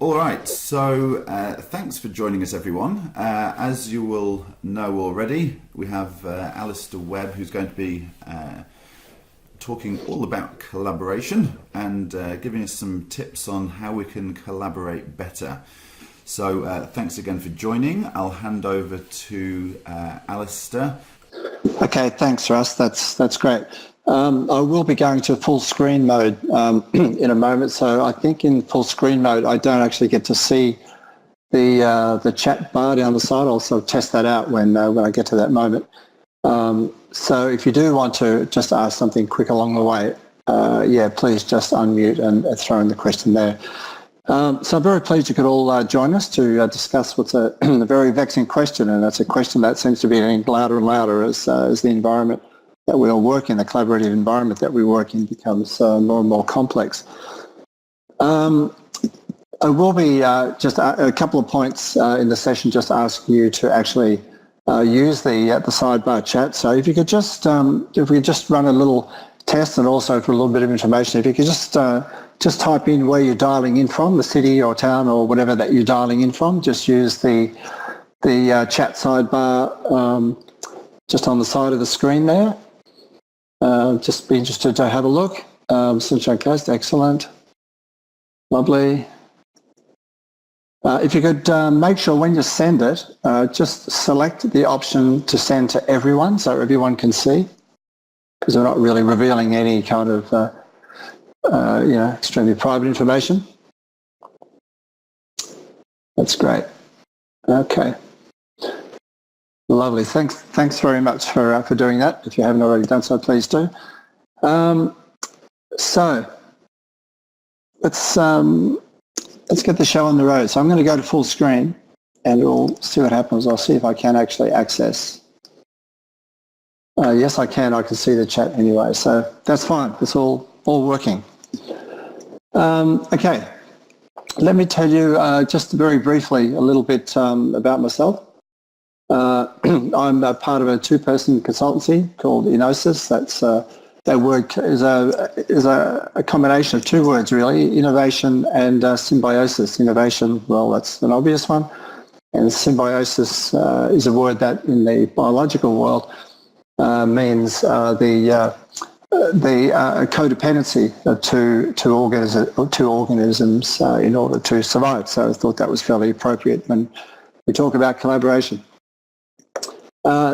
All right, so thanks for joining us, everyone. As you will know already, we have Alister Webb, who's going to be talking all about collaboration and giving us some tips on how we can collaborate better. So thanks again for joining. I'll hand over to Alister. Okay, thanks, Russ. That's great. I will be going to full screen mode in a moment. So I think in full screen mode, I don't actually get to see the chat bar down the side. I'll sort of test that out when I get to that moment. So if you do want to just ask something quick along the way, please just unmute and throw in the question there. So I'm very pleased you could all join us to discuss what's a very vexing question, and that's a question that seems to be getting louder and louder as the environment that we all work in, the collaborative environment that we work in, becomes more and more complex. I will be just a couple of points in the session, just ask you to actually use the sidebar chat. So if you could just if we just run a little test, and also for a little bit of information, if you could just type in where you're dialing in from, the city or town or whatever that you're dialing in from. Just use the chat sidebar just on the side of the screen there. Just be interested to have a look. Sunshine Coast, excellent. Lovely. If you could make sure when you send it, just select the option to send to everyone so everyone can see, because we're not really revealing any kind of extremely private information. That's great. Okay. Lovely. Thanks very much for doing that. If you haven't already done so, please do. So let's get the show on the road. So I'm going to go to full screen, and we'll see what happens. I'll see if I can actually access. Yes, I can. I can see the chat anyway, so that's fine. It's all working. Okay. Let me tell you just very briefly a little bit about myself. I'm a part of a two-person consultancy called Innosis. That word is a combination of two words, really: innovation and symbiosis. Innovation, well, that's an obvious one, and symbiosis is a word that in the biological world means the codependency of two organisms in order to survive. So I thought that was fairly appropriate when we talk about collaboration.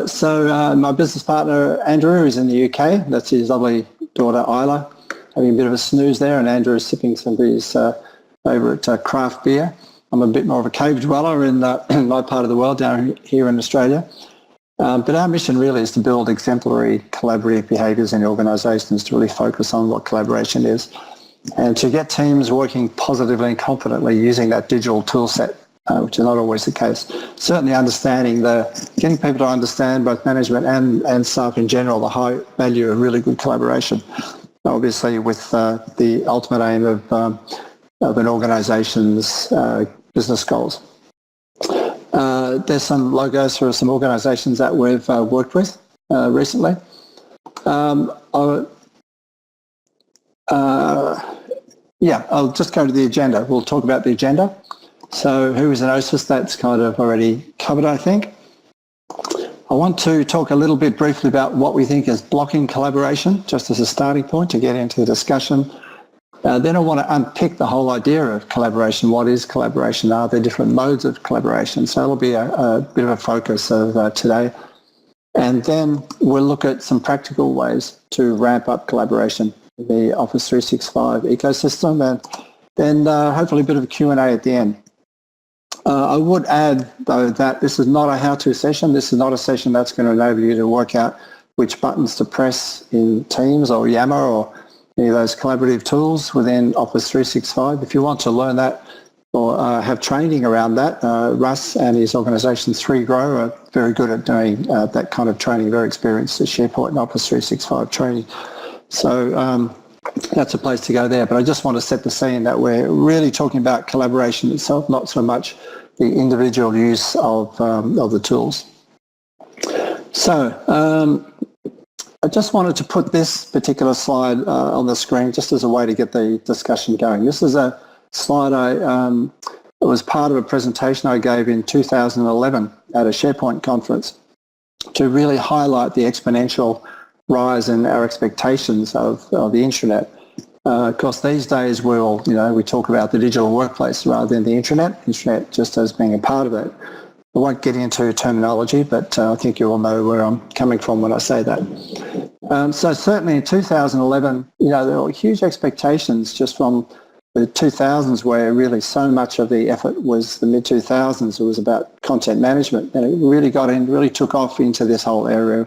So my business partner Andrew is in the UK. That's his lovely daughter Isla, having a bit of a snooze there, and Andrew is sipping some of his favourite craft beer. I'm a bit more of a cave dweller in my part of the world, down here in Australia. But our mission really is to build exemplary collaborative behaviours in organisations, to really focus on what collaboration is, and to get teams working positively and confidently using that digital tool set, which is not always the case. Certainly getting people to understand, both management and staff in general, the high value of really good collaboration, obviously with the ultimate aim of an organisation's business goals. There's some logos for some organisations that we've worked with recently. I'll just go to the agenda. We'll talk about the agenda. So who is Innosis? That's kind of already covered, I think. I want to talk a little bit briefly about what we think is blocking collaboration, just as a starting point to get into the discussion. Then I want to unpick the whole idea of collaboration. What is collaboration? Are there different modes of collaboration? So that'll be a bit of a focus of today. And then we'll look at some practical ways to ramp up collaboration in the Office 365 ecosystem, and then hopefully a bit of a Q&A at the end. I would add, though, that this is not a how-to session. This is not a session that's going to enable you to work out which buttons to press in Teams or Yammer or any of those collaborative tools within Office 365. If you want to learn that or have training around that, Russ and his organisation 3Grow are very good at doing that kind of training, very experienced at SharePoint and Office 365 training. So that's a place to go there. But I just want to set the scene that we're really talking about collaboration itself, not so much the individual use of the tools. So I just wanted to put this particular slide on the screen just as a way to get the discussion going. This is a slide I It was part of a presentation I gave in 2011 at a SharePoint conference to really highlight the exponential rise in our expectations of the intranet. Of course, these days we talk about the digital workplace rather than the intranet just as being a part of it. I won't get into terminology, but I think you all know where I'm coming from when I say that. So certainly in 2011, there were huge expectations just from the 2000s, where really so much of the effort was the mid-2000s. It was about content management, and it really took off into this whole area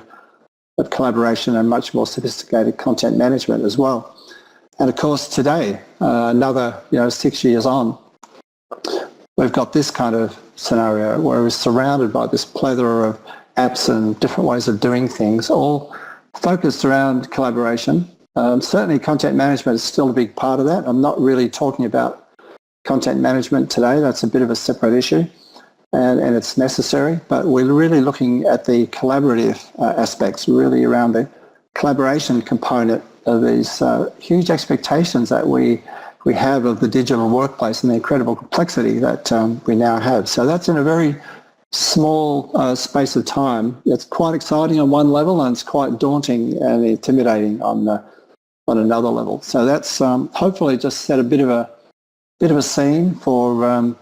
of collaboration and much more sophisticated content management as well. And of course, today, another 6 years on, we've got this kind of scenario where we're surrounded by this plethora of apps and different ways of doing things, all focused around collaboration. Certainly content management is still a big part of that. I'm not really talking about content management today. That's a bit of a separate issue, and it's necessary. But we're really looking at the collaborative aspects, really around the collaboration component of these huge expectations that we have of the digital workplace and the incredible complexity that we now have. So that's in a very small space of time. It's quite exciting on one level, and it's quite daunting and intimidating on another level. So that's hopefully just set a bit of a scene for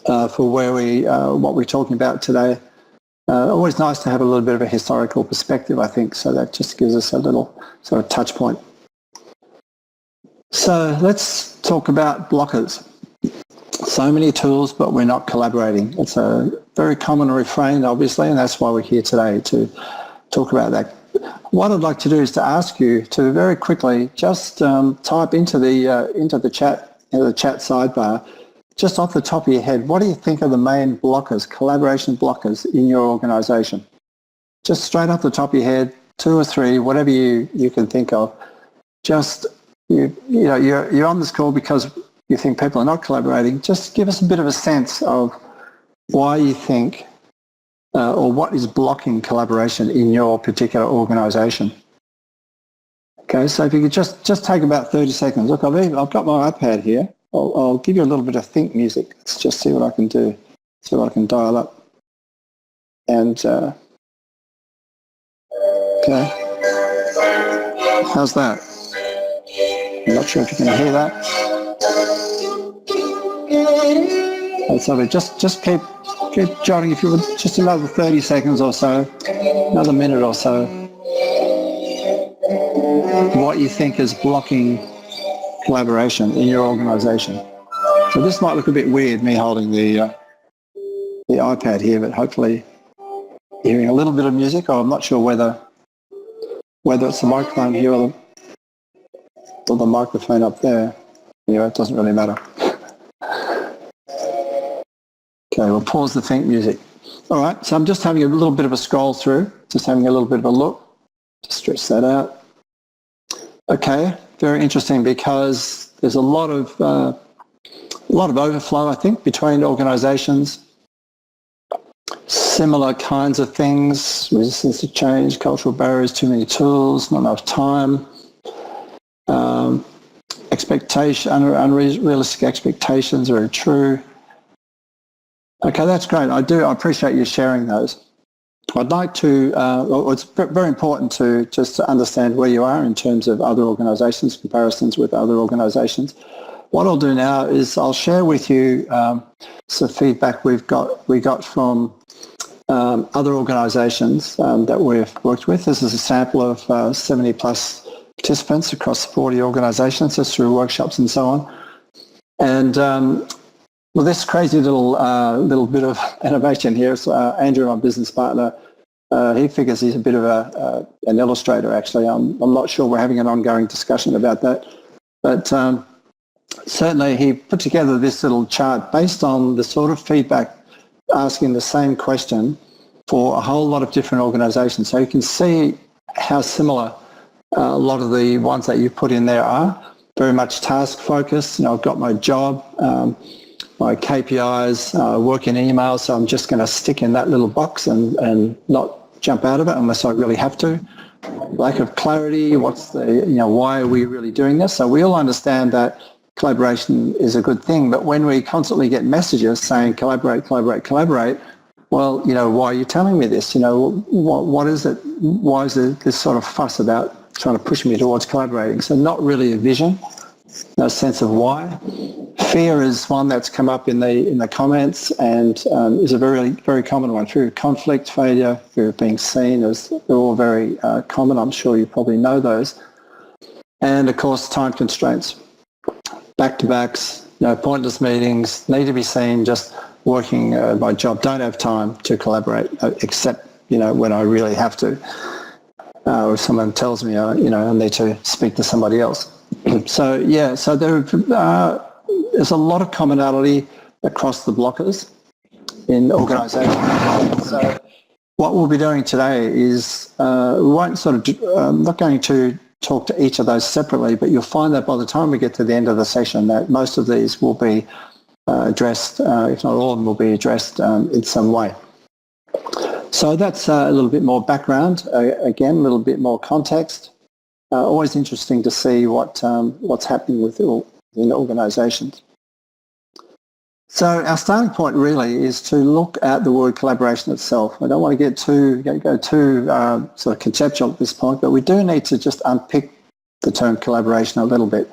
what we're talking about today. Always nice to have a little bit of a historical perspective, I think. So that just gives us a little sort of touch point. So let's talk about blockers. So many tools, but we're not collaborating. It's a very common refrain, obviously, and that's why we're here today, to talk about that. What I'd like to do is to ask you to very quickly just type into the chat sidebar, just off the top of your head, what do you think are the main blockers, collaboration blockers in your organisation? Just straight off the top of your head, 2 or 3, whatever you can think of. Just you're on this call because you think people are not collaborating. Just give us a bit of a sense of why you think or what is blocking collaboration in your particular organisation. Okay, so if you could just take about 30 seconds. Look, I've got my iPad here. I'll give you a little bit of think music. Let's just see what I can do. See what I can dial up. And okay, how's that? I'm not sure if you can hear that. That's lovely. Just keep jotting, if you would, just another 30 seconds or so, another minute or so, what you think is blocking collaboration in your organisation. So this might look a bit weird, me holding the iPad here, but hopefully hearing a little bit of music, or I'm not sure whether it's the microphone here or the microphone up there. Anyway, it doesn't really matter. Okay, we'll pause the think music. All right, so I'm just having a little bit of a scroll through, just having a little bit of a look. Just stretch that out. Okay, very interesting, because there's a lot of overflow, I think, between organisations. Similar kinds of things: resistance to change, cultural barriers, too many tools, not enough time, unrealistic expectations, very true. Okay, that's great. I appreciate you sharing those. I'd like to, it's very important to just understand where you are in terms of other organisations, comparisons with other organisations. What I'll do now is I'll share with you some feedback we got from other organisations that we've worked with. This is a sample of 70 plus participants across 40 organisations, just through workshops and so on. And well, this crazy little bit of innovation here is Andrew, my business partner. He figures he's a bit of an illustrator, actually. I'm not sure we're having an ongoing discussion about that. But certainly he put together this little chart based on the sort of feedback, asking the same question for a whole lot of different organisations. So you can see how similar a lot of the ones that you put in there are. Very much task focused. I've got my job, my KPIs, work in email, so I'm just going to stick in that little box and not jump out of it unless I really have to. Lack of clarity, what's the, why are we really doing this? So we all understand that collaboration is a good thing. But when we constantly get messages saying collaborate, collaborate, collaborate, well, why are you telling me this? What is it? Why is there this sort of fuss about trying to push me towards collaborating? So not really a vision, no sense of why. Fear is one that's come up in the comments and is a very, very common one. Fear of conflict, failure, fear of being seen, they're all very common. I'm sure you probably know those. And of course, time constraints. Back-to-backs, pointless meetings, need to be seen, just working my job, don't have time to collaborate except, when I really have to. Or if someone tells me, I need to speak to somebody else. So there's a lot of commonality across the blockers in organisations. So what we'll be doing today is we won't I'm not going to talk to each of those separately, but you'll find that by the time we get to the end of the session that most of these will be addressed, if not all of them will be addressed in some way. So that's a little bit more background, again, a little bit more context. Always interesting to see what's happening within organisations. So our starting point really is to look at the word collaboration itself. I don't want to go too sort of conceptual at this point, but we do need to just unpick the term collaboration a little bit.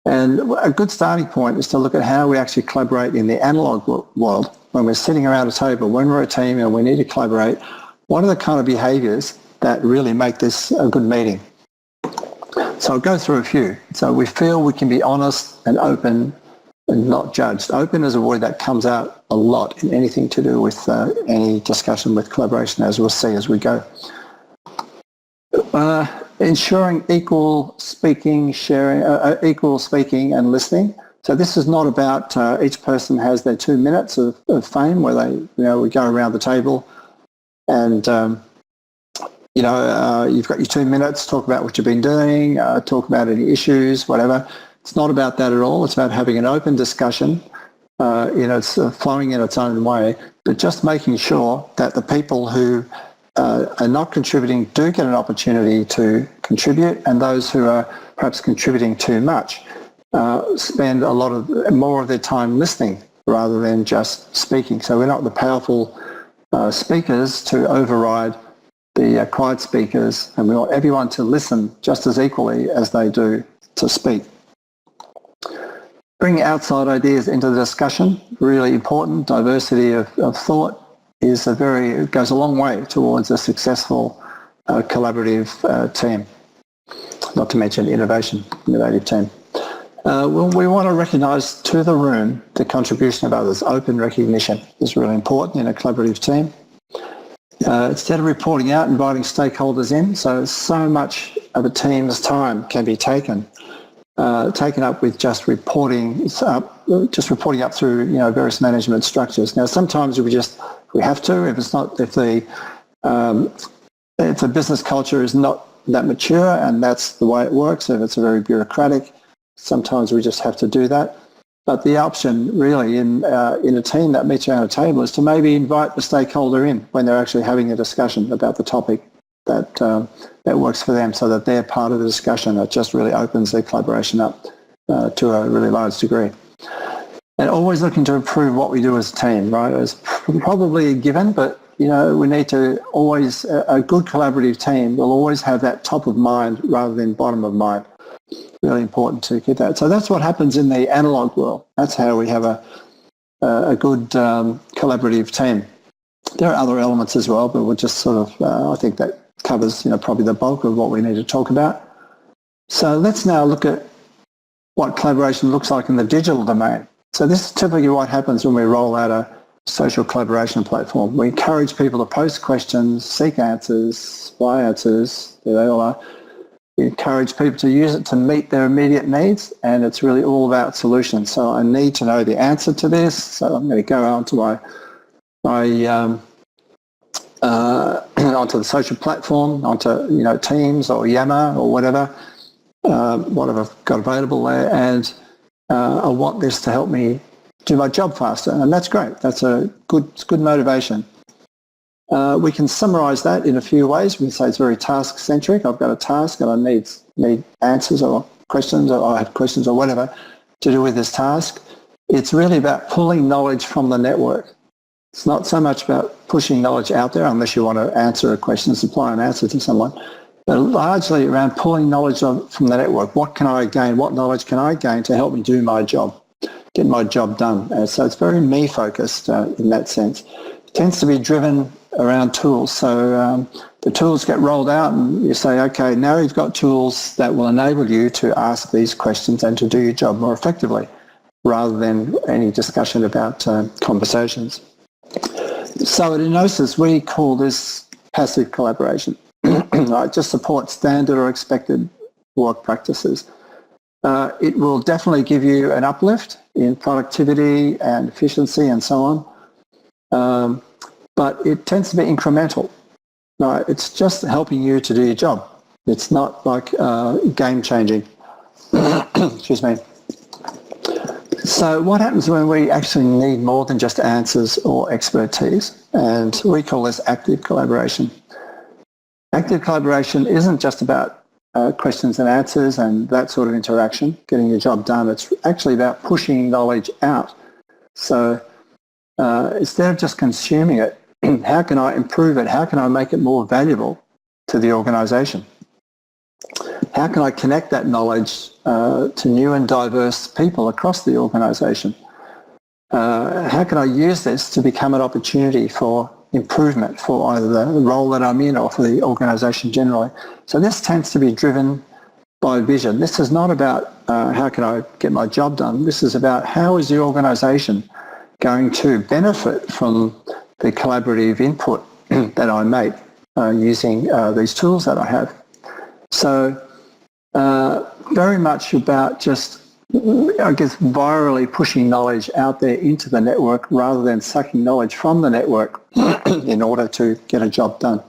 And a good starting point is to look at how we actually collaborate in the analog world. When we're sitting around a table, when we're a team and we need to collaborate, what are the kind of behaviours that really make this a good meeting? So I'll go through a few. So we feel we can be honest and open and not judged. Open is a word that comes out a lot in anything to do with any discussion with collaboration, as we'll see as we go. Ensuring equal speaking and listening. So this is not about each person has their 2 minutes of fame where we go around the table and you've got your 2 minutes, talk about what you've been doing, talk about any issues, whatever. It's not about that at all. It's about having an open discussion. It's flowing in its own way, but just making sure that the people who are not contributing do get an opportunity to contribute, and those who are perhaps contributing too much spend more of their time listening rather than just speaking. So we're not the powerful speakers to override the quiet speakers, and we want everyone to listen just as equally as they do to speak. Bringing outside ideas into the discussion, really important. Diversity of thought goes a long way towards a successful collaborative team, not to mention innovative team. We want to recognise to the room the contribution of others. Open recognition is really important in a collaborative team. Instead of reporting out, inviting stakeholders in, so much of a team's time can be taken up with just reporting up through various management structures. Now sometimes we have to if the business culture is not that mature and that's the way it works. If it's very bureaucratic, sometimes we just have to do that. But the option really in a team that meets around a table is to maybe invite the stakeholder in when they're actually having a discussion about the topic that works for them, so that they're part of the discussion. It just really opens their collaboration up to a really large degree. And always looking to improve what we do as a team, right? It's probably a given, but we need to always, a good collaborative team will always have that top of mind rather than bottom of mind. Really important to keep that. So that's what happens in the analog world. That's how we have a good collaborative team. There are other elements as well, but we'll just sort of, I think that covers, probably the bulk of what we need to talk about. So let's now look at what collaboration looks like in the digital domain. So this is typically what happens when we roll out a social collaboration platform. We encourage people to post questions, seek answers, supply answers, there they all are. We encourage people to use it to meet their immediate needs, and it's really all about solutions. So I need to know the answer to this, so I'm going to go on to onto the social platform, onto Teams or Yammer or whatever I've got available there, and I want this to help me do my job faster, and that's great. That's a good motivation. We can summarise that in a few ways. We can say it's very task-centric. I've got a task and I need answers or questions, or I have questions or whatever. to do with this task. It's really about pulling knowledge from the network. It's not so much about pushing knowledge out there, unless you want to answer a question, supply an answer to someone, but largely around pulling knowledge from the network. What can I gain? What knowledge can I gain to help me do my job, get my job done? So it's very me-focused in that sense. It tends to be driven around tools. So the tools get rolled out and you say, okay, now you've got tools that will enable you to ask these questions and to do your job more effectively, rather than any discussion about conversations. So at Innosis, we call this passive collaboration. It just supports standard or expected work practices. It will definitely give you an uplift in productivity and efficiency and so on, but it tends to be incremental. It's just helping you to do your job. It's not like game-changing. Excuse me. So what happens when we actually need more than just answers or expertise? And we call this active collaboration. Active collaboration isn't just about questions and answers and that sort of interaction, getting your job done. It's actually about pushing knowledge out. So instead of just consuming it, how can I improve it? How can I make it more valuable to the organisation? How can I connect that knowledge to new and diverse people across the organisation? How can I use this to become an opportunity for improvement for either the role that I'm in or for the organisation generally? So this tends to be driven by vision. This is not about how can I get my job done. This is about how is the organisation going to benefit from the collaborative input that I make using these tools that I have. So very much about just, I guess, virally pushing knowledge out there into the network rather than sucking knowledge from the network in order to get a job done.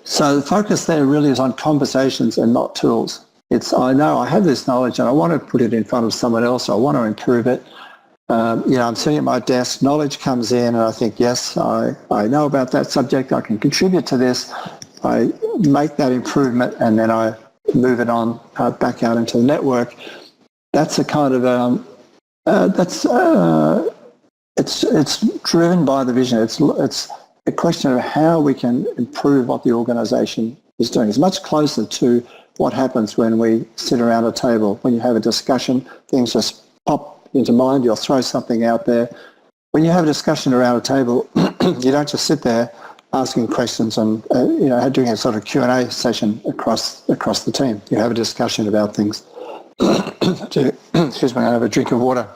So the focus there really is on conversations and not tools. It's, I know I have this knowledge and I want to put it in front of someone else. I want to improve it. I'm sitting at my desk, knowledge comes in and I think, yes, I know about that subject. I can contribute to this. I make that improvement and then I move it on back out into the network. That's a kind of it's driven by the vision. It's a question of how we can improve what the organisation is doing. It's much closer to what happens when we sit around a table. When you have a discussion, things just pop into mind. You'll throw something out there. When you have a discussion around a table, you don't just sit there asking questions and doing a sort of Q&A session across the team. You have a discussion about things. Excuse me, I have a drink of water.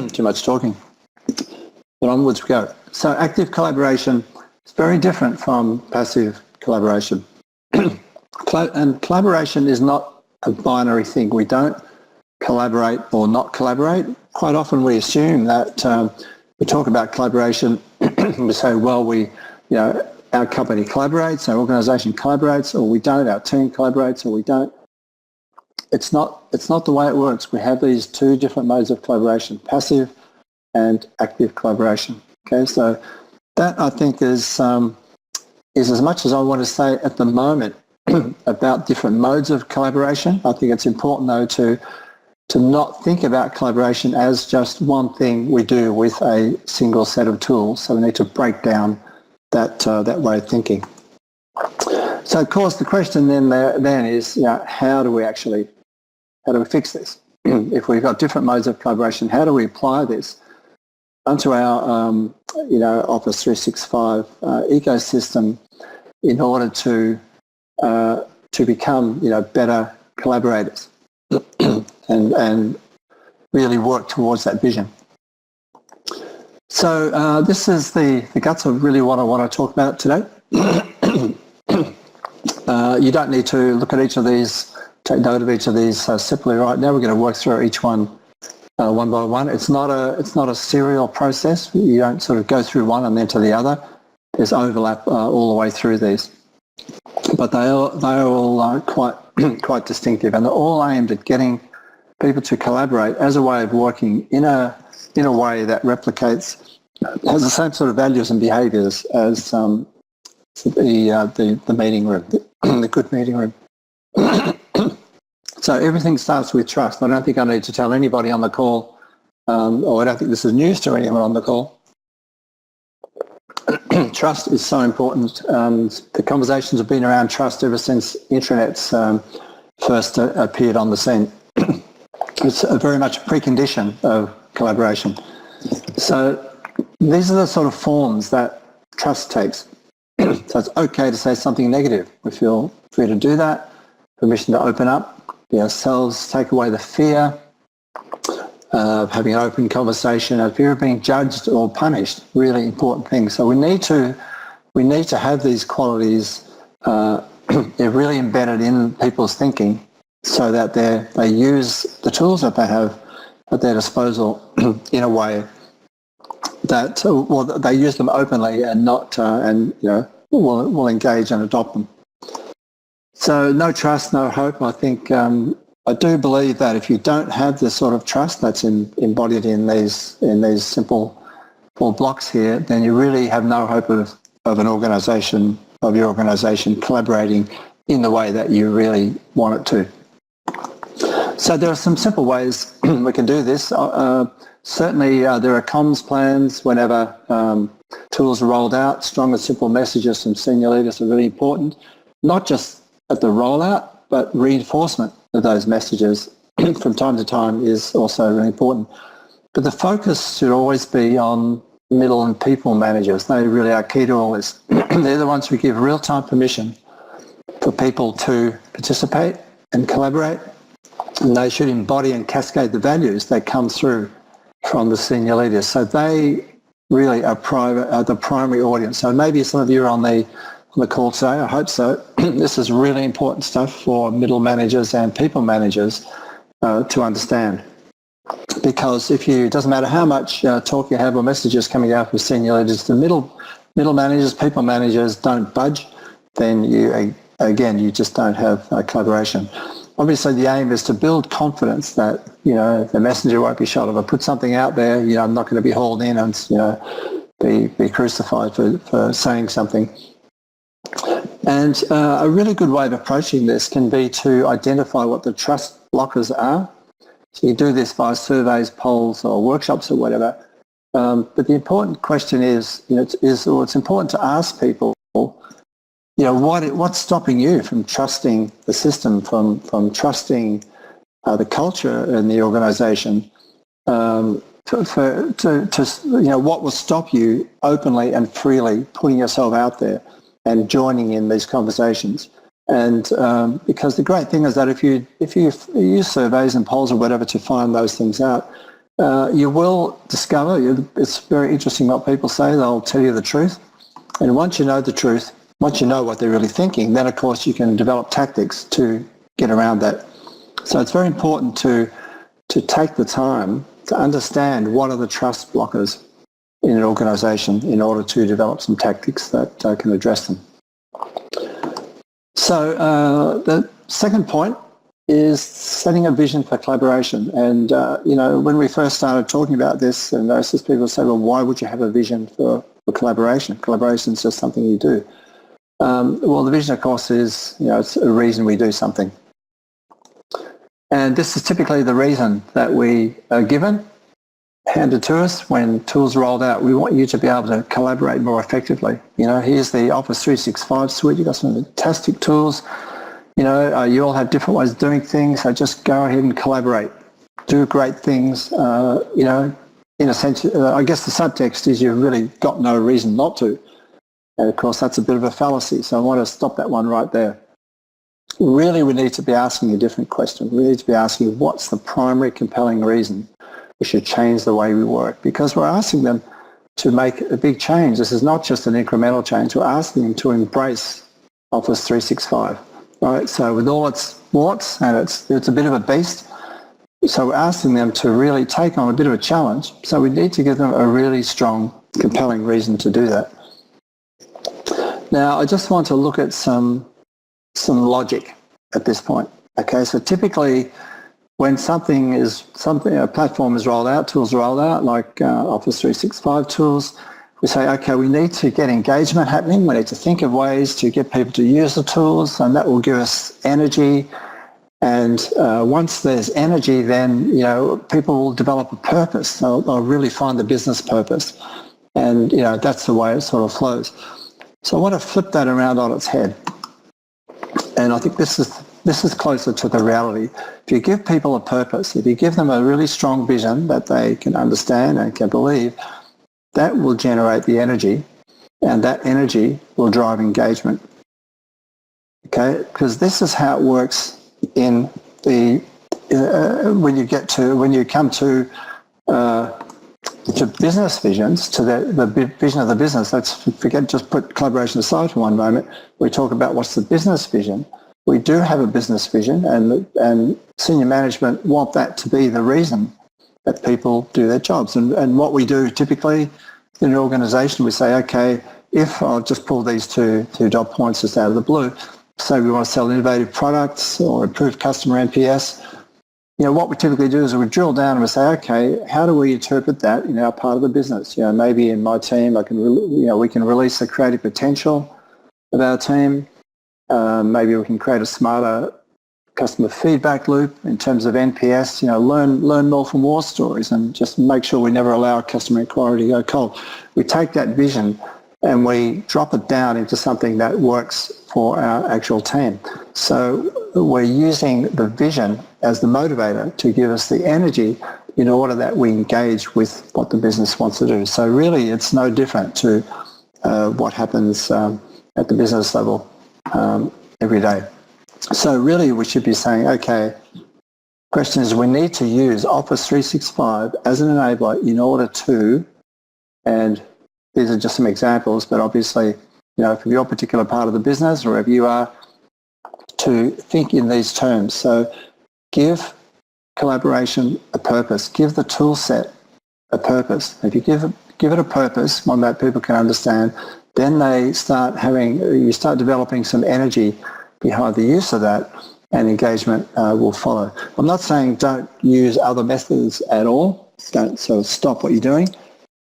Too much talking. But onwards we go. So active collaboration is very different from passive collaboration. And collaboration is not a binary thing. We don't collaborate or not collaborate. Quite often we assume that we talk about collaboration, we say, well, our company collaborates, our organisation collaborates, or we don't, our team collaborates, or we don't. It's not the way it works. We have these two different modes of collaboration, passive and active collaboration. Okay, so that I think is as much as I want to say at the moment about different modes of collaboration. I think it's important though to not think about collaboration as just one thing we do with a single set of tools. So we need to break down that way of thinking. So of course the question then is, how do we fix this? If we've got different modes of collaboration, how do we apply this onto our Office 365 ecosystem in order to become better collaborators and really work towards that vision. So this is the guts of really what I want to talk about today. You don't need to look at each of these, take note of each of these separately right now. We're going to work through each one one by one. It's not a serial process. You don't sort of go through one and then to the other. There's overlap all the way through these, but they are all quite distinctive, and they're all aimed at getting people to collaborate as a way of working in a way that replicates, has the same sort of values and behaviours as the meeting room, the good meeting room. So everything starts with trust. I don't think I need to tell anybody on the call, or I don't think this is news to anyone on the call. Trust is so important. The conversations have been around trust ever since intranets first appeared on the scene. It's very much a precondition of collaboration. So these are the sort of forms that trust takes. So it's okay to say something negative. We feel free to do that. Permission to open up, be ourselves, take away the fear of having an open conversation, a fear of being judged or punished. Really important things. So we need to have these qualities. They're really embedded in people's thinking, so that they use the tools that they have at their disposal in a way that they use them openly and not will engage and adopt them. So no trust, no hope. I think I do believe that if you don't have the sort of trust that's embodied in these simple 4 blocks here, then you really have no hope of your organisation collaborating in the way that you really want it to. So there are some simple ways we can do this. Certainly there are comms plans whenever tools are rolled out. Strong and simple messages from senior leaders are really important, not just at the rollout, but reinforcement of those messages from time to time is also really important. But the focus should always be on middle and people managers. They really are key to all this. They're the ones who give real-time permission for people to participate and collaborate, and they should embody and cascade the values that come through from the senior leaders. So they really are the primary audience. So maybe some of you are on the call today, I hope so. This is really important stuff for middle managers and people managers to understand. Because it doesn't matter how much talk you have or messages coming out from senior leaders, the middle managers, people managers don't budge, then you just don't have collaboration. Obviously, the aim is to build confidence that, the messenger won't be shot. If I put something out there, I'm not going to be hauled in and, be crucified for saying something. And a really good way of approaching this can be to identify what the trust blockers are. So you do this via surveys, polls, or workshops or whatever. But the important question is, it's important to ask people, what's stopping you from trusting the system, from trusting the culture in the organisation? What will stop you openly and freely putting yourself out there and joining in these conversations? And because the great thing is that if you use surveys and polls or whatever to find those things out, you will discover, it's very interesting what people say, they'll tell you the truth. And once you know the truth, once you know what they're really thinking, then of course you can develop tactics to get around that. So it's very important to take the time to understand what are the trust blockers in an organisation in order to develop some tactics that can address them. So the second point is setting a vision for collaboration. And, when we first started talking about this, and most people say, well, why would you have a vision for collaboration? Collaboration is just something you do. Well, the vision, of course, is, it's a reason we do something. And this is typically the reason that we are given, handed to us when tools are rolled out. We want you to be able to collaborate more effectively. Here's the Office 365 suite. You've got some fantastic tools. You all have different ways of doing things, so just go ahead and collaborate. Do great things. In a sense, I guess the subtext is you've really got no reason not to. And of course, that's a bit of a fallacy, so I want to stop that one right there. Really, we need to be asking a different question. We need to be asking, what's the primary compelling reason we should change the way we work? Because we're asking them to make a big change. This is not just an incremental change. We're asking them to embrace Office 365, right? So with all its warts, and it's a bit of a beast, so we're asking them to really take on a bit of a challenge. So we need to give them a really strong, compelling reason to do that. Now, I just want to look at some logic at this point. Okay, so typically when a platform is rolled out, tools are rolled out, like Office 365 tools, we say, okay, we need to get engagement happening. We need to think of ways to get people to use the tools, and that will give us energy And once there's energy, then, people will develop a purpose. They'll really find the business purpose. And, that's the way it sort of flows. So I want to flip that around on its head. And I think this is closer to the reality. If you give people a purpose, if you give them a really strong vision that they can understand and can believe, that will generate the energy, and that energy will drive engagement. Okay, because this is how it works in the when you come to business visions, to the vision of the business. Let's just put collaboration aside for one moment. We talk about what's the business vision. We do have a business vision, and senior management want that to be the reason that people do their jobs. And what we do typically in an organisation, we say, okay, if I'll just pull these two dot points just out of the blue, say we want to sell innovative products or improve customer NPS, what we typically do is we drill down and we say, okay, how do we interpret that in our part of the business? Maybe in my team, we can release the creative potential of our team. Maybe we can create a smarter customer feedback loop in terms of NPS. Learn more from war stories and just make sure we never allow a customer inquiry to go cold. We take that vision and we drop it down into something that works for our actual team. So we're using the vision as the motivator to give us the energy in order that we engage with what the business wants to do. So really it's no different to what happens at the business level every day. So really we should be saying, okay, question is we need to use Office 365 as an enabler in order to, and these are just some examples, but obviously, for your particular part of the business, wherever you are, to think in these terms. So give collaboration a purpose. Give the tool set a purpose. If you give it a purpose, one that people can understand, then you start developing some energy behind the use of that, and engagement will follow. I'm not saying don't use other methods at all. Don't sort of stop what you're doing.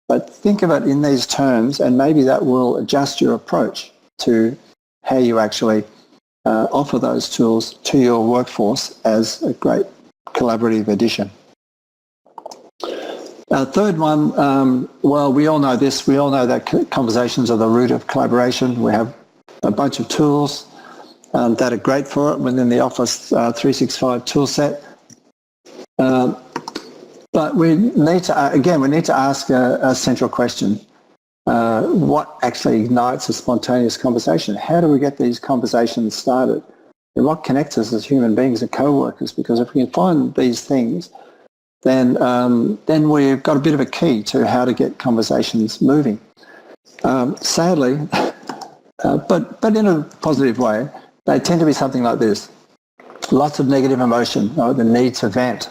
But think of it in these terms, and maybe that will adjust your approach to how you actually offer those tools to your workforce as a great collaborative addition. Third one, well, we all know this. We all know that conversations are the root of collaboration. We have a bunch of tools that are great for it within the Office 365 tool set. But we need to ask a central question. What actually ignites a spontaneous conversation? How do we get these conversations started? And what connects us as human beings and co-workers? Because if we can find these things, then we've got a bit of a key to how to get conversations moving. Sadly, but in a positive way, they tend to be something like this. Lots of negative emotion, the need to vent,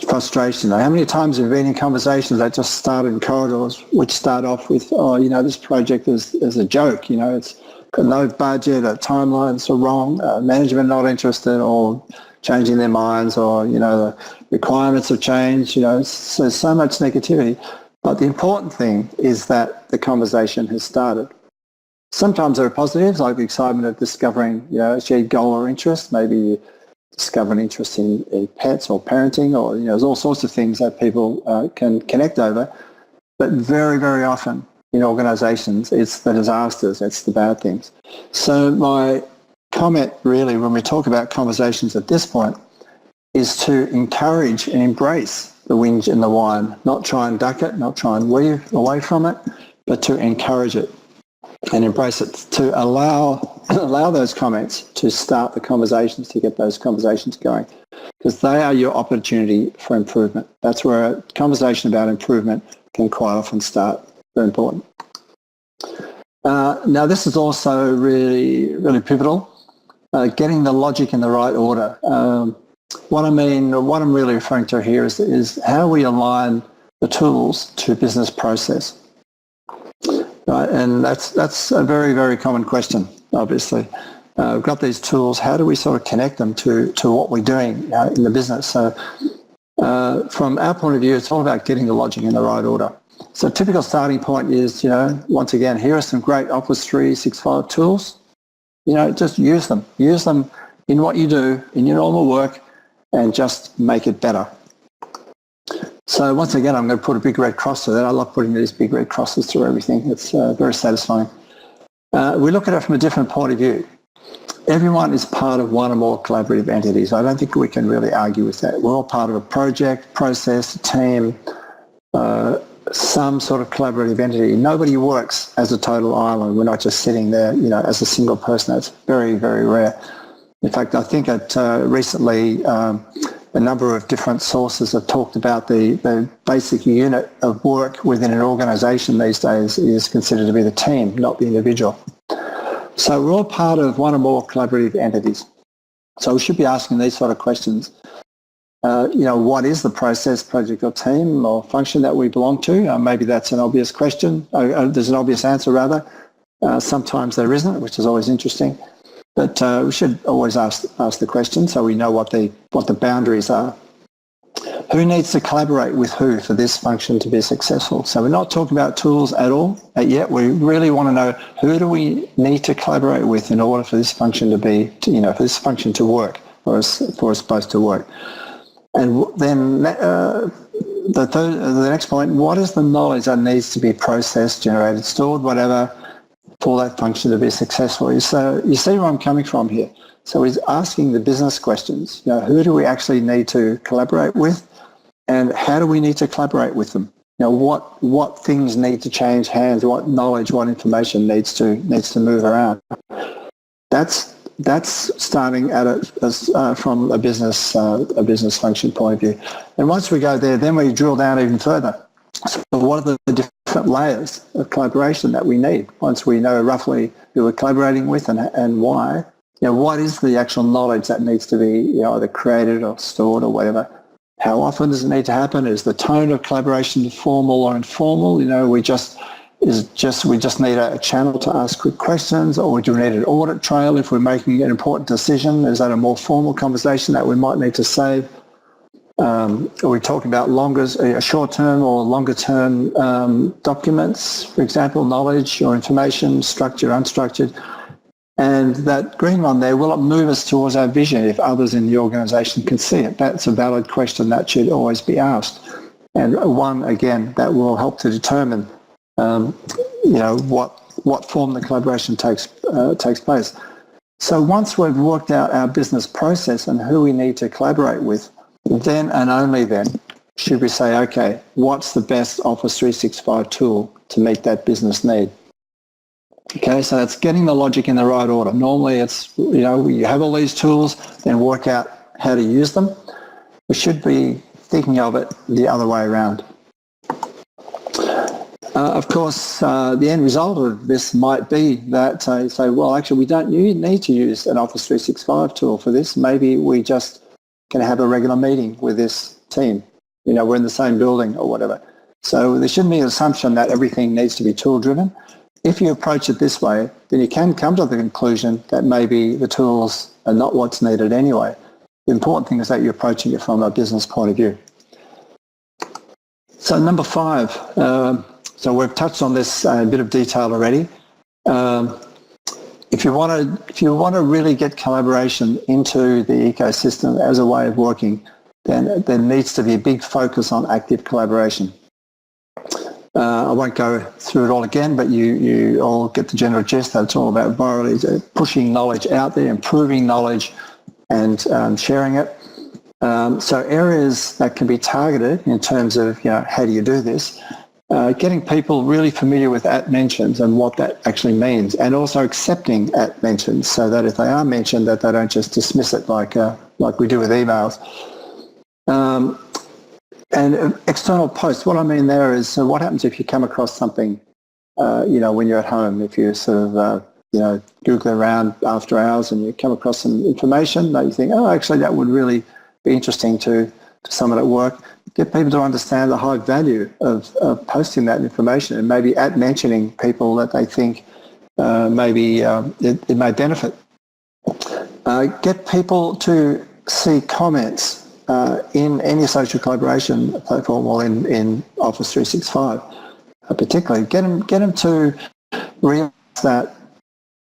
frustration. How many times have you been in conversations that just start in corridors, which start off with, this project is a joke, it's got no budget, timelines are wrong, management not interested or changing their minds, or, the requirements have changed, so there's so much negativity. But the important thing is that the conversation has started. Sometimes there are positives, like the excitement of discovering, a shared goal or interest. Maybe you discover an interest in pets or parenting, or, there's all sorts of things that people can connect over. But very, very often in organisations, it's the disasters, it's the bad things. So my comment really, when we talk about conversations at this point, is to encourage and embrace the whinge and the whine, not try and duck it, not try and weave away from it, but to encourage it and embrace it, to allow those comments to start the conversations, to get those conversations going, because they are your opportunity for improvement. That's where a conversation about improvement can quite often start. Very important. Now, this is also really, really pivotal, getting the logic in the right order. What I'm really referring to here is how we align the tools to business process. Right, and that's a very, very common question, obviously. We've got these tools. How do we sort of connect them to what we're doing in the business? So from our point of view, it's all about getting the logic in the right order. So a typical starting point is, once again, here are some great Office 365 tools. Just use them. Use them in what you do, in your normal work, and just make it better. So once again, I'm going to put a big red cross to that. I love putting these big red crosses through everything. It's very satisfying. We look at it from a different point of view. Everyone is part of one or more collaborative entities. I don't think we can really argue with that. We're all part of a project, process, a team, some sort of collaborative entity. Nobody works as a total island. We're not just sitting there, as a single person. That's very, very rare. In fact, I think that recently a number of different sources have talked about the basic unit of work within an organisation these days is considered to be the team, not the individual. So we're all part of one or more collaborative entities. So we should be asking these sort of questions. What is the process, project or team or function that we belong to? Maybe that's an obvious question. There's an obvious answer rather. Sometimes there isn't, which is always interesting. But we should always ask the question so we know what the boundaries are. Who needs to collaborate with who for this function to be successful? So we're not talking about tools at all yet. We really want to know who do we need to collaborate with in order for this function to be, for this function to work, for us supposed to work. And then the next point, what is the knowledge that needs to be processed, generated, stored, whatever, for that function to be successful? So you see where I'm coming from here. So he's asking the business questions. Who do we actually need to collaborate with, and how do we need to collaborate with them? What things need to change hands? What knowledge, what information needs to move around? That's starting at it from a business function point of view. And once we go there, then we drill down even further. So what are the different layers of collaboration that we need? Once we know roughly who we're collaborating with and why, what is the actual knowledge that needs to be either created or stored or whatever? How often does it need to happen? Is the tone of collaboration formal or informal? We just need a channel to ask quick questions, or do we need an audit trail if we're making an important decision? Is that a more formal conversation that we might need to save? Are we talking about short-term or longer-term documents, for example, knowledge or information, structured, unstructured? And that green one there, will it move us towards our vision if others in the organisation can see it? That's a valid question that should always be asked. And one, again, that will help to determine, what form the collaboration takes place. So once we've worked out our business process and who we need to collaborate with, then and only then should we say, okay, what's the best Office 365 tool to meet that business need? Okay, so it's getting the logic in the right order. Normally it's, you have all these tools, then work out how to use them. We should be thinking of it the other way around. Of course, the end result of this might be that you say, well, actually, we don't need to use an Office 365 tool for this. Maybe we just can have a regular meeting with this team. We're in the same building or whatever. So there shouldn't be an assumption that everything needs to be tool-driven. If you approach it this way, then you can come to the conclusion that maybe the tools are not what's needed anyway. The important thing is that you're approaching it from a business point of view. So number 5, so we've touched on this in a bit of detail already. If you want to really get collaboration into the ecosystem as a way of working, then there needs to be a big focus on active collaboration. I won't go through it all again, but you all get the general gist that it's all about virally pushing knowledge out there, improving knowledge and sharing it. So areas that can be targeted in terms of, how do you do this? Getting people really familiar with @mentions and what that actually means, and also accepting @mentions so that if they are mentioned, that they don't just dismiss it like we do with emails. And external posts, what I mean there is, so what happens if you come across something, when you're at home, if you sort of, Google around after hours and you come across some information that you think, oh, actually that would really be interesting to someone at work. Get people to understand the high value of posting that information and maybe mentioning people that they think maybe it may benefit. Get people to see comments in any social collaboration platform or in Office 365 particularly. Get them to realize that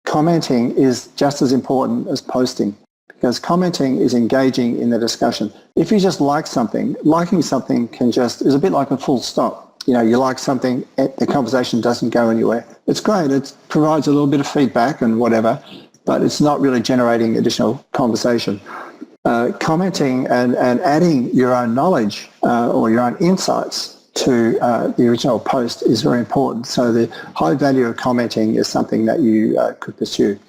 commenting is just as important as posting. because commenting is engaging in the discussion. If you just like something, liking something is a bit like a full stop. You know, you like something, the conversation doesn't go anywhere. It's great. It provides a little bit of feedback and whatever, but it's not really generating additional conversation. Commenting and adding your own knowledge or your own insights to the original post is very important. So the high value of commenting is something that you could pursue.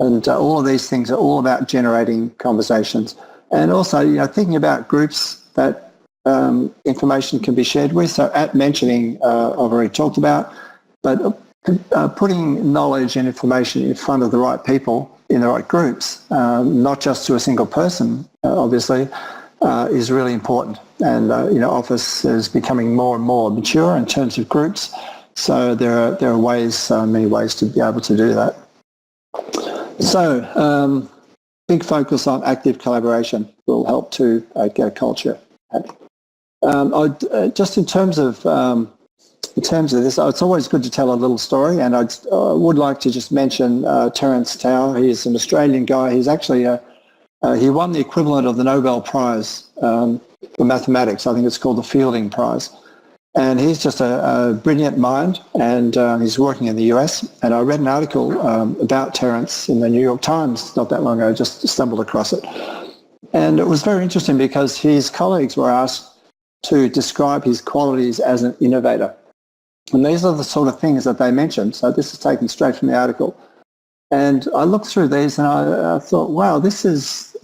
And all of these things are all about generating conversations. And also, you know, thinking about groups that information can be shared with. So at mentioning, I've already talked about, but putting knowledge and information in front of the right people in the right groups, not just to a single person, obviously, is really important. And, you know, Office is becoming more and more mature in terms of groups. So there are ways, many ways to be able to do that. So big focus on active collaboration will help to get a culture happy. Just in terms of this, it's always good to tell a little story, and I would like to just mention Terence Town. He's an Australian guy. He's actually he won the equivalent of the Nobel Prize for mathematics. I think it's called the Fielding Prize. And he's just a brilliant mind, and he's working in the US. And I read an article about Terence in the New York Times not that long ago, just stumbled across it. And it was very interesting because his colleagues were asked to describe his qualities as an innovator. And these are the sort of things that they mentioned. So this is taken straight from the article. And I looked through these and I thought, wow, this is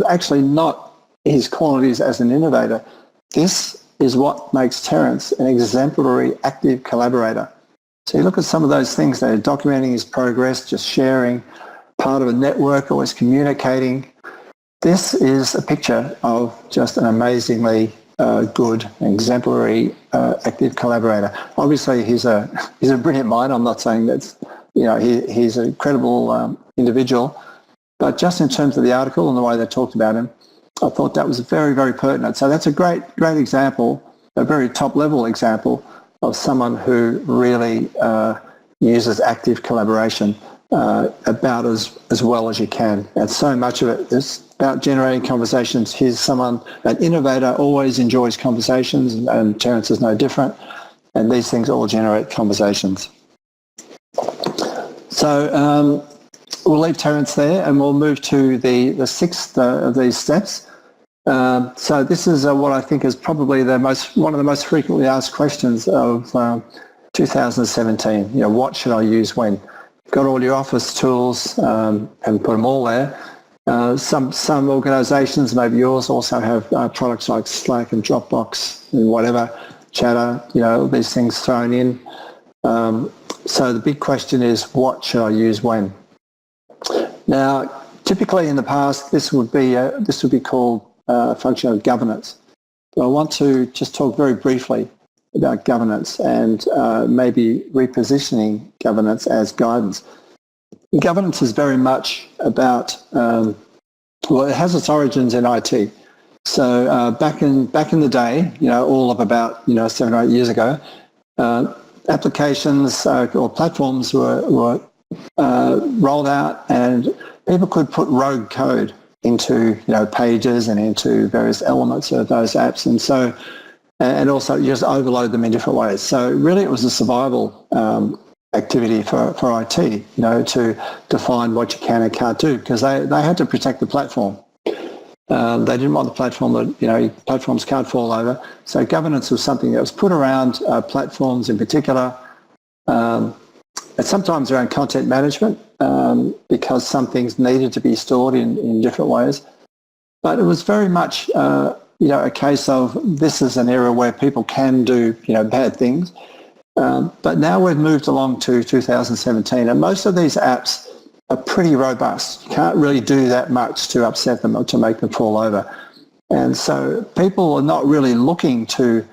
actually not his qualities as an innovator. This is what makes Terence an exemplary active collaborator. So you look at some of those things, they're documenting his progress, just sharing, part of a network, always communicating. This is a picture of just an amazingly good, exemplary, active collaborator. Obviously, he's a brilliant mind. I'm not saying that, you know, he's an incredible individual, but just in terms of the article and the way they talked about him, I thought that was very, very pertinent. So that's a great example, a very top-level example of someone who really uses active collaboration about as well as you can. And so much of it is about generating conversations. He's an innovator, always enjoys conversations, and Terence is no different. And these things all generate conversations. So we'll leave Terence there, and we'll move to the sixth of these steps. So this is what I think is probably one of the most frequently asked questions of 2017. You know, what should I use when? You've got all your Office tools and put them all there. Some organisations, maybe yours, also have products like Slack and Dropbox and whatever, Chatter, you know, these things thrown in. So the big question is, what should I use when? Now, typically in the past, this would be called a function of governance. But I want to just talk very briefly about governance and maybe repositioning governance as guidance. Governance is very much about, it has its origins in IT. So back in the day, you know, all of about 7 or 8 years ago, applications or platforms were rolled out, and people could put rogue code into pages and into various elements of those apps, and also just overload them in different ways. So really, it was a survival activity for IT, to define what you can and can't do, because they had to protect the platform. They didn't want the platform that, platforms can't fall over. So governance was something that was put around platforms in particular, and sometimes around content management, because some things needed to be stored in different ways. But it was very much, a case of this is an era where people can do, bad things. But now we've moved along to 2017, and most of these apps are pretty robust. You can't really do that much to upset them or to make them fall over. And so people are not really looking to,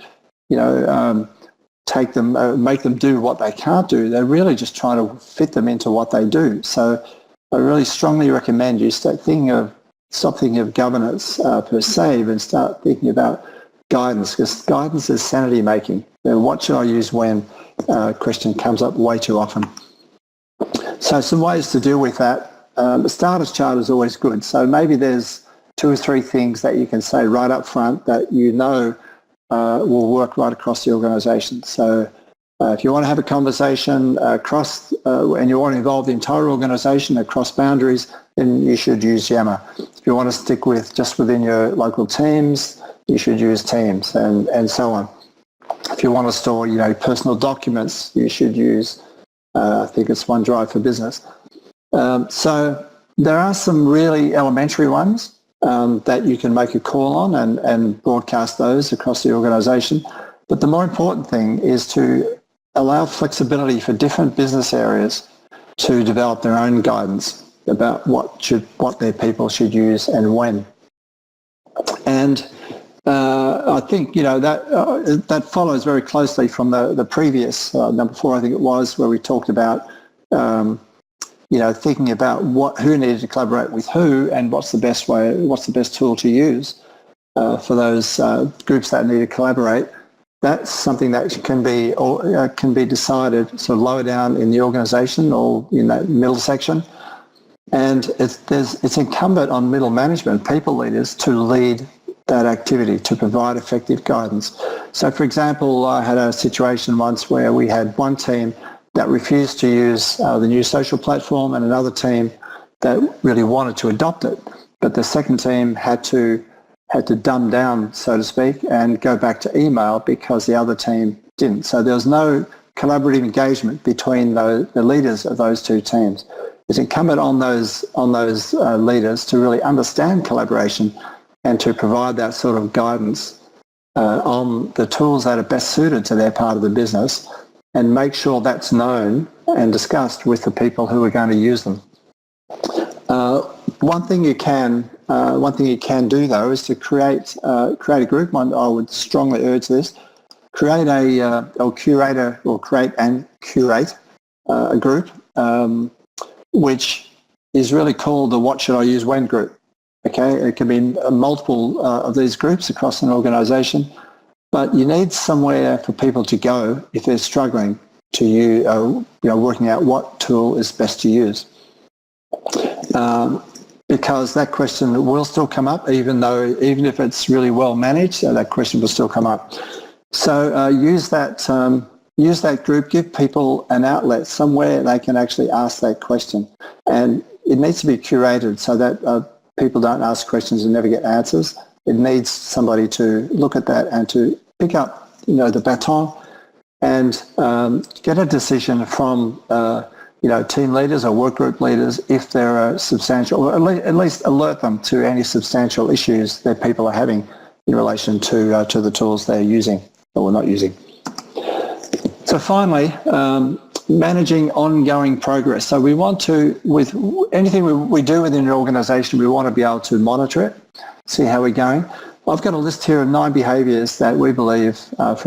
take them, make them do what they can't do. They're really just trying to fit them into what they do. So I really strongly recommend you stop thinking of governance per se, and start thinking about guidance, because guidance is sanity making. What should I use when? Question comes up way too often. So some ways to deal with that a starter's chart is always good. So maybe there's 2 or 3 things that you can say right up front that you know will work right across the organisation. So if you want to have a conversation across and you want to involve the entire organisation across boundaries, then you should use Yammer. If you want to stick with just within your local teams, you should use Teams and so on. If you want to store, personal documents, you should use, I think it's OneDrive for Business. So there are some really elementary ones that you can make a call on and broadcast those across the organisation. But the more important thing is to allow flexibility for different business areas to develop their own guidance about what their people should use and when. And I think that follows very closely from the previous number 4, I think it was, where we talked about thinking about who needed to collaborate with who and what's the best tool to use for those groups that need to collaborate. That's something that can be decided sort of lower down in the organisation or in that middle section. And it's incumbent on middle management, people leaders, to lead that activity, to provide effective guidance. So, for example, I had a situation once where we had one team that refused to use the new social platform and another team that really wanted to adopt it. But the second team had to dumb down, so to speak, and go back to email because the other team didn't. So there was no collaborative engagement between the leaders of those 2 teams. It's incumbent on those leaders to really understand collaboration and to provide that sort of guidance on the tools that are best suited to their part of the business and make sure that's known and discussed with the people who are going to use them. One thing you can do though is to create a group. I would strongly urge this. Create and curate a group, which is really called the What Should I Use When group. Okay, it can be multiple of these groups across an organisation, but you need somewhere for people to go if they're struggling to working out what tool is best to use. Because that question will still come up, even if it's really well managed, that question will still come up. So use that group, give people an outlet somewhere they can actually ask that question, and it needs to be curated so that people don't ask questions and never get answers. It needs somebody to look at that and to pick up, the baton and get a decision from, team leaders or work group leaders if there are substantial, or at least alert them to any substantial issues that people are having in relation to the tools they're using or not using. So finally, managing ongoing progress. So we want to, with anything we do within an organisation, we want to be able to monitor it, see how we're going. I've got a list here of 9 behaviours that we believe,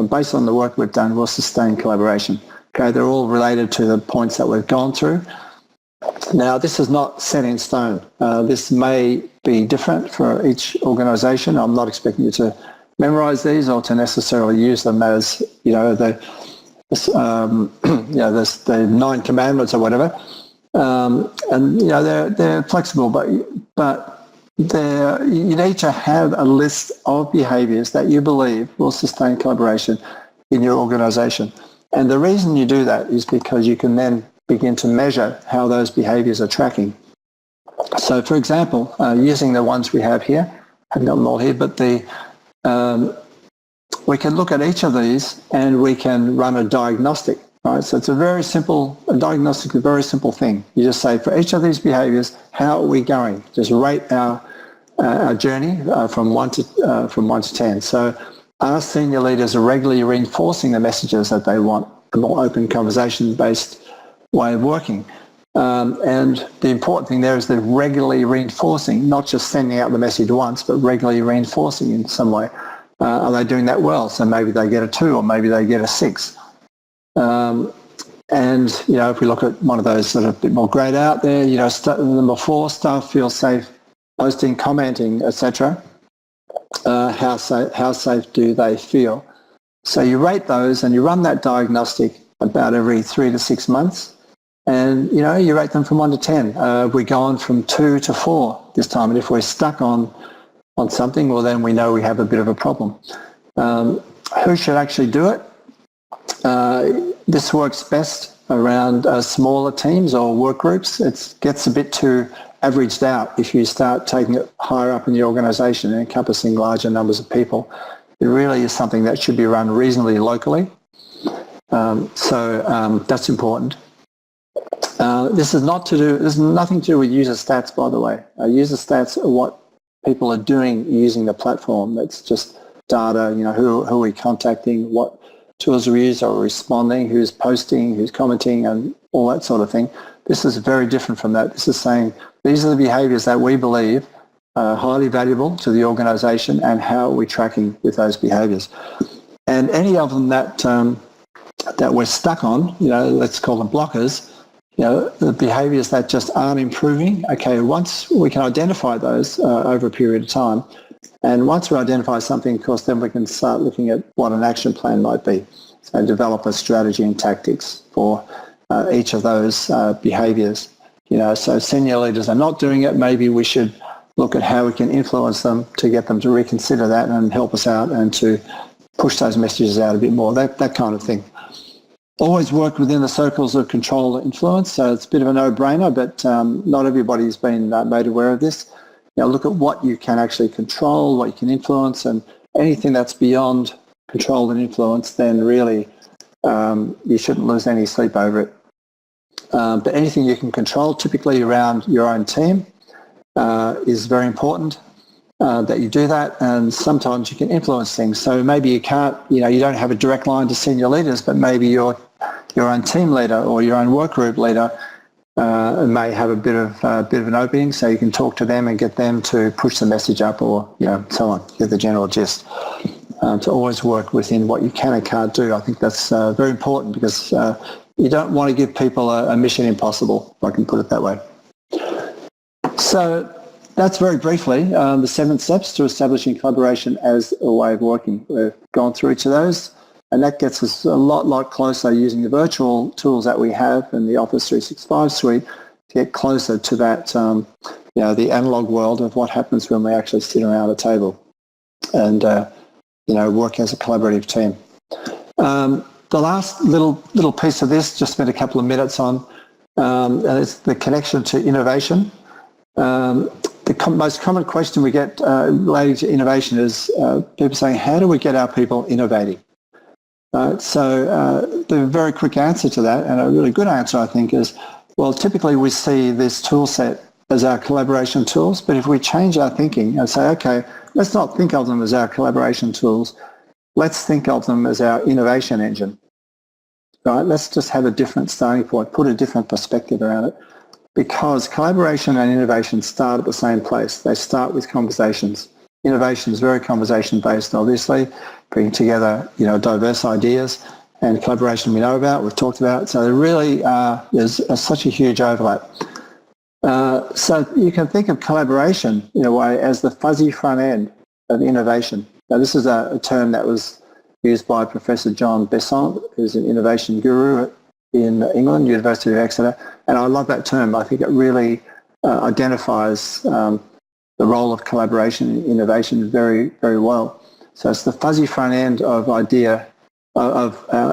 based on the work we've done, will sustain collaboration. Okay, they're all related to the points that we've gone through. Now, this is not set in stone. This may be different for each organisation. I'm not expecting you to memorise these or to necessarily use them as, the 9 commandments or whatever. And they're flexible, but you need to have a list of behaviours that you believe will sustain collaboration in your organisation. And the reason you do that is because you can then begin to measure how those behaviours are tracking. So, for example, using the ones we have here, I haven't got them all here, but we can look at each of these and we can run a diagnostic. Right? So it's a diagnostic is a very simple thing. You just say, for each of these behaviours, how are we going? Just rate our journey from 1 to 10. So our senior leaders are regularly reinforcing the messages that they want, a more open conversation-based way of working. And the important thing there is they're regularly reinforcing, not just sending out the message once, but regularly reinforcing in some way. Are they doing that well? So maybe they get a 2 or maybe they get a 6. And, if we look at one of those sort of bit more grayed out there, number 4, staff feel safe posting, commenting, etc. How safe do they feel? So you rate those and you run that diagnostic about every 3 to 6 months. And, you rate them from 1 to 10. We're going from 2 to 4 this time. And if we're stuck on something, well, then we know we have a bit of a problem. Who should actually do it? This works best around smaller teams or work groups. It gets a bit too averaged out if you start taking it higher up in the organisation and encompassing larger numbers of people. It really is something that should be run reasonably locally. So that's important. This is nothing to do with user stats, by the way. User stats are what people are doing using the platform. That's just data, who are we contacting, what tools we use, are we responding, who's posting, who's commenting, and all that sort of thing. This is very different from that. This is saying these are the behaviours that we believe are highly valuable to the organisation, and how are we tracking with those behaviours. And any of them that we're stuck on, let's call them blockers, the behaviours that just aren't improving, okay, once we can identify those over a period of time, and once we identify something, of course, then we can start looking at what an action plan might be. So develop a strategy and tactics for each of those behaviours. So senior leaders are not doing it. Maybe we should look at how we can influence them to get them to reconsider that and help us out and to push those messages out a bit more, that kind of thing. Always work within the circles of control and influence. So it's a bit of a no-brainer, but not everybody's been made aware of this. Look at what you can actually control, what you can influence, and anything that's beyond control and influence, then really you shouldn't lose any sleep over it. But anything you can control, typically around your own team, is very important that you do that, and sometimes you can influence things. So maybe you can't, you don't have a direct line to senior leaders, but maybe your own team leader or your own work group leader may have a bit of an opening, so you can talk to them and get them to push the message up, or so on. Get the general gist. To always work within what you can and can't do. I think that's very important, because you don't want to give people a mission impossible, if I can put it that way. So that's very briefly the 7 steps to establishing collaboration as a way of working. We've gone through each of those, and that gets us a lot closer using the virtual tools that we have in the Office 365 suite to get closer to that, the analog world of what happens when we actually sit around a table and, work as a collaborative team. The last little piece of this, just spent a couple of minutes on, is the connection to innovation. The most common question we get relating to innovation is people saying, how do we get our people innovating? So the very quick answer to that, and a really good answer, I think, is, well, typically we see this tool set as our collaboration tools, but if we change our thinking and say, okay, let's not think of them as our collaboration tools, let's think of them as our innovation engine. Right? Let's just have a different starting point, put a different perspective around it, because collaboration and innovation start at the same place. They start with conversations. Innovation is very conversation-based, obviously, bringing together, diverse ideas, and collaboration we know about, we've talked about. So there really there's such a huge overlap. So you can think of collaboration, in a way, as the fuzzy front end of innovation. Now, this is a term that was used by Professor John Besant, who's an innovation guru in England, University of Exeter, and I love that term. I think it really identifies the role of collaboration and innovation very, very well. So it's the fuzzy front end of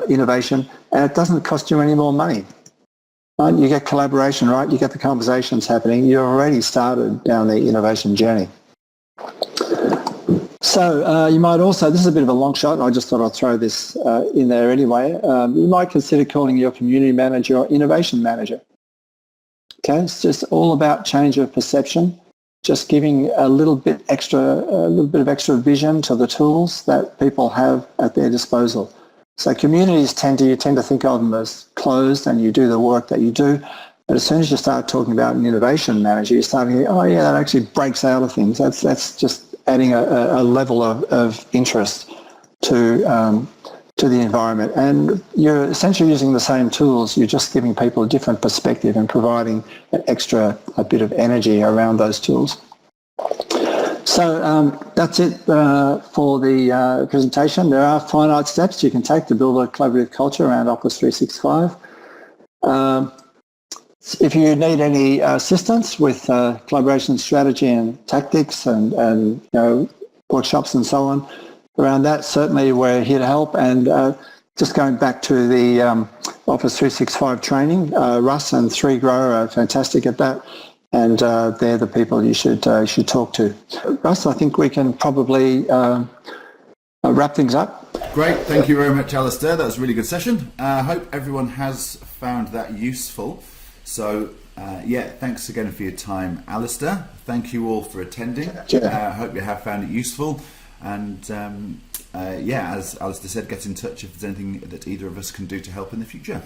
innovation, and it doesn't cost you any more money. Right? You get collaboration, right? You get the conversations happening. You've already started down the innovation journey. So you might also, this is a bit of a long shot, I just thought I'd throw this in there anyway. You might consider calling your community manager or innovation manager. Okay, it's just all about change of perception, just giving a little bit of extra vision to the tools that people have at their disposal. So communities you tend to think of them as closed, and you do the work that you do. But as soon as you start talking about an innovation manager, you start thinking, oh yeah, that actually breaks out of things. That's just adding a level of interest to the environment. And you're essentially using the same tools, you're just giving people a different perspective and providing a bit of energy around those tools. So that's it for the presentation. There are finite steps you can take to build a collaborative culture around Office 365. if you need any assistance with collaboration strategy and tactics and workshops and so on around that, certainly we're here to help. And just going back to the Office 365 training, Russ and 3Grow are fantastic at that, and they're the people you should talk to. Russ, I think we can probably wrap things up. Great, thank you very much, Alister. That was a really good session. I hope everyone has found that useful. So, thanks again for your time, Alister. Thank you all for attending. I hope you have found it useful. And as Alister said, get in touch if there's anything that either of us can do to help in the future.